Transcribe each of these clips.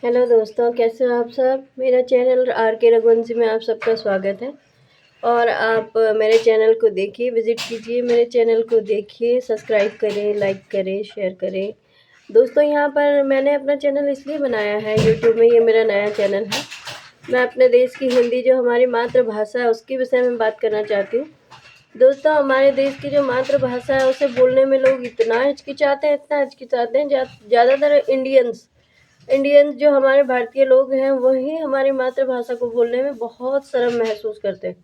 Hello दोस्तों, कैसे हो आप सब। मेरा चैनल आर के रघुवंशी में आप सबका स्वागत है। और आप मेरे चैनल को देखिए, विज़िट कीजिए, मेरे चैनल को देखिए, सब्सक्राइब करें, लाइक करें, शेयर करें। दोस्तों, यहाँ पर मैंने अपना चैनल इसलिए बनाया है, यूट्यूब में ये मेरा नया चैनल है। मैं अपने देश की हिंदी, जो हमारी मातृभाषा है, उसके विषय में बात करना चाहती हूँ। दोस्तों, हमारे देश की जो मातृभाषा है उसे बोलने में लोग इतना हिचकिचाते हैं, इतना हिचकिचाते हैं। ज़्यादातर इंडियंस जो हमारे भारतीय लोग हैं, वही हमारी मातृभाषा को बोलने में बहुत शर्म महसूस करते हैं।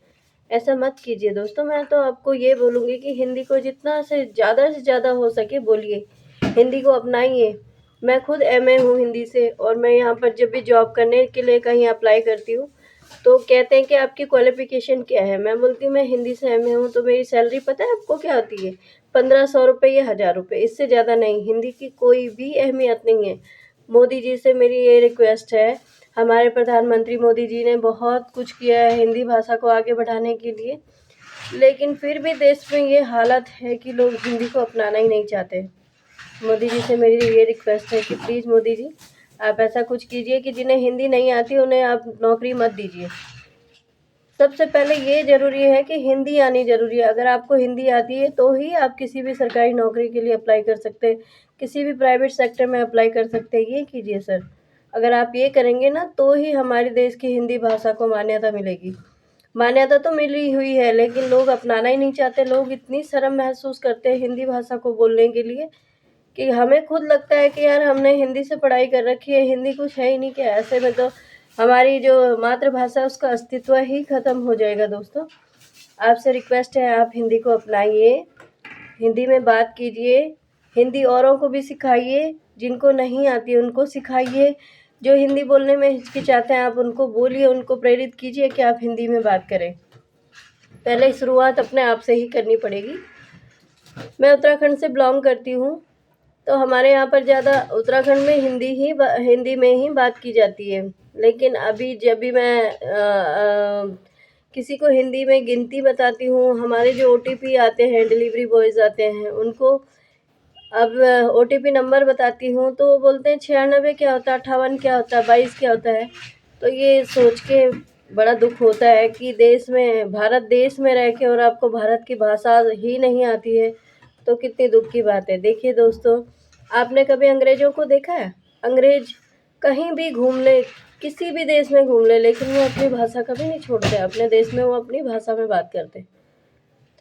ऐसा मत कीजिए दोस्तों। मैं तो आपको ये बोलूँगी कि हिंदी को जितना से ज़्यादा हो सके बोलिए, हिंदी को अपनाइए। मैं खुद एमए हूँ हिंदी से, और मैं यहाँ पर जब भी जॉब करने के लिए कहीं अप्लाई करती हूँ तो कहते हैं कि आपकी क्वालिफ़िकेशन क्या है। मैं बोलती हूँ मैं हिंदी से एमए हूँ। तो मेरी सैलरी पता है आपको क्या होती है? 1500 रुपये या 1000 रुपये, इससे ज़्यादा नहीं। हिंदी की कोई भी अहमियत नहीं है। मोदी जी से मेरी ये रिक्वेस्ट है, हमारे प्रधानमंत्री मोदी जी ने बहुत कुछ किया है हिंदी भाषा को आगे बढ़ाने के लिए, लेकिन फिर भी देश में ये हालत है कि लोग हिंदी को अपनाना ही नहीं चाहते। मोदी जी से मेरी ये रिक्वेस्ट है कि प्लीज़ मोदी जी, आप ऐसा कुछ कीजिए कि जिन्हें हिंदी नहीं आती उन्हें आप नौकरी मत दीजिए। सबसे पहले ये ज़रूरी है कि हिंदी आनी ज़रूरी है। अगर आपको हिंदी आती है तो ही आप किसी भी सरकारी नौकरी के लिए अप्लाई कर सकते हैं, किसी भी प्राइवेट सेक्टर में अप्लाई कर सकते हैं। ये कीजिए सर। अगर आप ये करेंगे ना तो ही हमारे देश की हिंदी भाषा को मान्यता मिलेगी। मान्यता तो मिली हुई है, लेकिन लोग अपनाना ही नहीं चाहते। लोग इतनी शर्म महसूस करते हैं हिंदी भाषा को बोलने के लिए कि हमें खुद लगता है कि यार हमने हिंदी से पढ़ाई कर रखी है, हिंदी कुछ है ही नहीं क्या। ऐसे में तो हमारी जो मातृभाषा है उसका अस्तित्व ही ख़त्म हो जाएगा। दोस्तों, आपसे रिक्वेस्ट है, आप हिंदी को अपनाइए, हिंदी में बात कीजिए, हिंदी औरों को भी सिखाइए, जिनको नहीं आती उनको सिखाइए। जो हिंदी बोलने में हिचकिचाते हैं आप उनको बोलिए, उनको प्रेरित कीजिए कि आप हिंदी में बात करें। पहले शुरुआत अपने आप से ही करनी पड़ेगी। मैं उत्तराखंड से बिलोंग करती हूँ, तो हमारे यहाँ पर ज़्यादा उत्तराखंड में हिंदी में ही बात की जाती है। लेकिन अभी जब भी मैं किसी को हिंदी में गिनती बताती हूँ, हमारे जो ओटीपी आते हैं, डिलीवरी बॉयज़ आते हैं, उनको अब ओटीपी नंबर बताती हूँ तो वो बोलते हैं 96 क्या होता है, 58 क्या होता है, 22 क्या होता है। तो ये सोच के बड़ा दुख होता है कि देश में, भारत देश में रह के और आपको भारत की भाषा ही नहीं आती है, तो कितनी दुख की बात है। देखिए दोस्तों, आपने कभी अंग्रेज़ों को देखा है? अंग्रेज़ कहीं भी घूम ले, किसी भी देश में घूम ले, लेकिन वो अपनी भाषा कभी नहीं छोड़ते। अपने देश में वो अपनी भाषा में बात करते।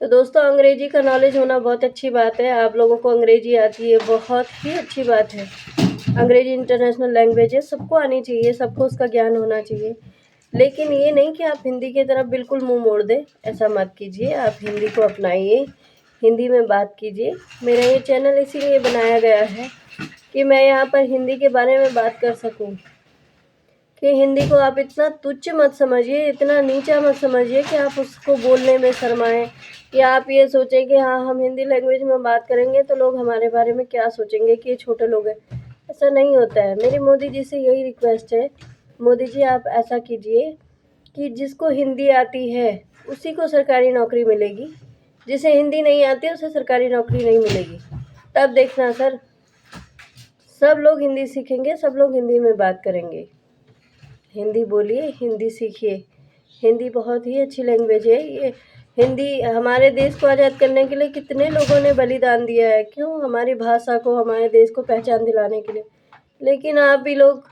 तो दोस्तों, अंग्रेजी का नॉलेज होना बहुत अच्छी बात है। आप लोगों को अंग्रेजी आती है, बहुत ही अच्छी बात है। अंग्रेजी इंटरनेशनल लैंग्वेज है, सबको आनी चाहिए, सबको उसका ज्ञान होना चाहिए। लेकिन ये नहीं कि आप हिंदी की तरफ बिल्कुल मुँह मोड़ दें, ऐसा मत कीजिए। आप हिंदी को अपनाइए, हिंदी में बात कीजिए। मेरा ये चैनल इसीलिए बनाया गया है कि मैं यहाँ पर हिंदी के बारे में बात कर सकूँ, कि हिंदी को आप इतना तुच्छ मत समझिए, इतना नीचा मत समझिए कि आप उसको बोलने में शर्माएँ, या आप ये सोचें कि हाँ, हम हिंदी लैंग्वेज में बात करेंगे तो लोग हमारे बारे में क्या सोचेंगे कि ये छोटे लोग हैं। ऐसा नहीं होता है। मेरी मोदी जी से यही रिक्वेस्ट है, मोदी जी आप ऐसा कीजिए कि जिसको हिंदी आती है उसी को सरकारी नौकरी मिलेगी, जिसे हिंदी नहीं आती उसे सरकारी नौकरी नहीं मिलेगी। तब देखना सर, सब लोग हिंदी सीखेंगे, सब लोग हिंदी में बात करेंगे। हिंदी बोलिए, हिंदी सीखिए। हिंदी बहुत ही अच्छी लैंग्वेज है। ये हिंदी हमारे देश को आज़ाद करने के लिए कितने लोगों ने बलिदान दिया है, क्यों? हमारी भाषा को, हमारे देश को पहचान दिलाने के लिए। लेकिन आप भी लोग,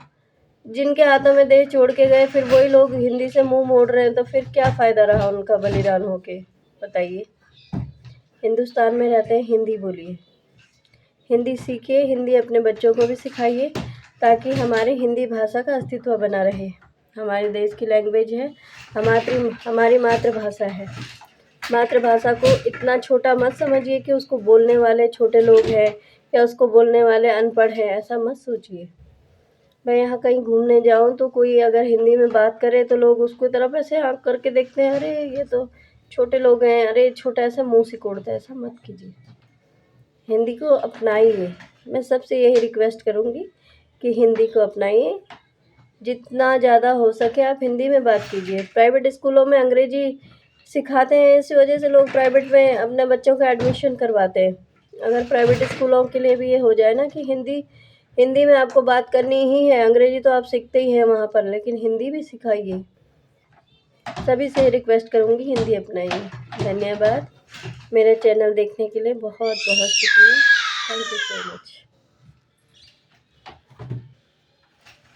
जिनके हाथों में देश छोड़ के गए, फिर वही लोग हिंदी से मुंह मोड़ रहे हैं, तो फिर क्या फ़ायदा रहा उनका बलिदान होके, बताइए। हिंदुस्तान में रहते हैं, हिंदी बोलिए, हिंदी सीखिए, हिंदी अपने बच्चों को भी सिखाइए, ताकि हमारी हिंदी भाषा का अस्तित्व बना रहे। हमारे देश की लैंग्वेज है, हमारी मातृभाषा है। मातृभाषा को इतना छोटा मत समझिए कि उसको बोलने वाले छोटे लोग हैं या उसको बोलने वाले अनपढ़ हैं, ऐसा मत सोचिए। मैं यहाँ कहीं घूमने जाऊँ तो कोई अगर हिंदी में बात करे तो लोग उसकी तरफ ऐसे आँख करके देखते हैं, अरे ये तो छोटे लोग हैं, अरे छोटा, ऐसा मुँह सिकोड़ता है। ऐसा मत कीजिए, हिंदी को अपनाइए। मैं सबसे यही रिक्वेस्ट करूँगी कि हिंदी को अपनाइए, जितना ज़्यादा हो सके आप हिंदी में बात कीजिए। प्राइवेट स्कूलों में अंग्रेजी सिखाते हैं, इसी वजह से लोग प्राइवेट में अपने बच्चों का एडमिशन करवाते हैं। अगर प्राइवेट स्कूलों के लिए भी ये हो जाए ना कि हिंदी हिंदी में आपको बात करनी ही है, अंग्रेजी तो आप सीखते ही हैं वहाँ पर, लेकिन हिंदी भी सिखाइए। सभी से रिक्वेस्ट करूँगी हिंदी अपनाइए। धन्यवाद। मेरा चैनल देखने के लिए बहुत बहुत शुक्रिया। Thank you so much.